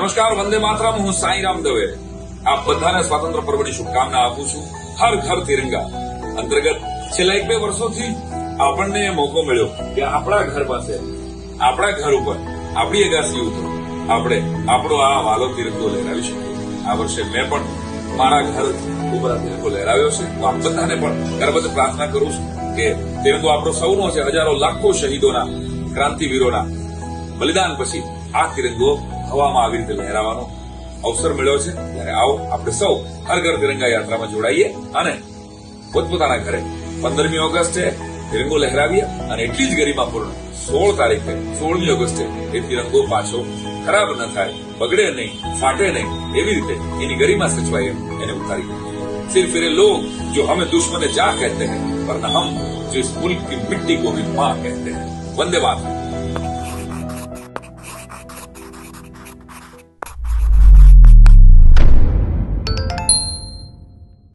નમસ્કાર, વંદે માતરમ. હું સાંઈરામ દવે આપ બધાને સ્વાતંત્ર્ય પર્વની શુભકામના આપું છું. હર ઘર તિરંગા અંતર્ગત છેલ્લા 1-2 વર્ષોથી આપણને મોકો મળ્યો કે આપણા ઘર પાસે, આપણા ઘર ઉપર, આપણી અગાસી ઉપર આપણે આપણો આ વાલો તિરંગો લહેરાવી શકીએ. આ વર્ષે મેં પણ મારા ઘર ઉપર આ તિરંગો લહેરાવ્યો છે. તો આપ બધાને પણ ગર્વથી પ્રાર્થના કરું છું કે તિરંગો આપણો સૌનો છે. હજારો લાખો શહીદોના, ક્રાંતિવીરોના બલિદાન પછી આ તિરંગો હવામાં આવી રીતે લહેરાવાનો અવસર મળ્યો છે. ત્યારે આવો આપણે સૌ હર ઘર તિરંગા યાત્રામાં જોડાઈએ અને પોતપોતાના ઘરે 15મી ઓગસ્ટે તિરંગો લહેરાવીએ અને એટલી જ ગરિમાપૂર્ણ 16 તારીખે 16મી ઓગસ્ટે એ તિરંગો પાછો ખરાબ ન થાય, બગડે નહીં, ફાટે નહીં, એવી રીતે એની ગરિમા સચવાય એને ઉતારી. सिर्फ ये लोग जो हमें दुश्मन जा कहते हैं वरना हम जो इस मुल्क की मिट्टी को भी मां कहते हैं. वंदे मातरम.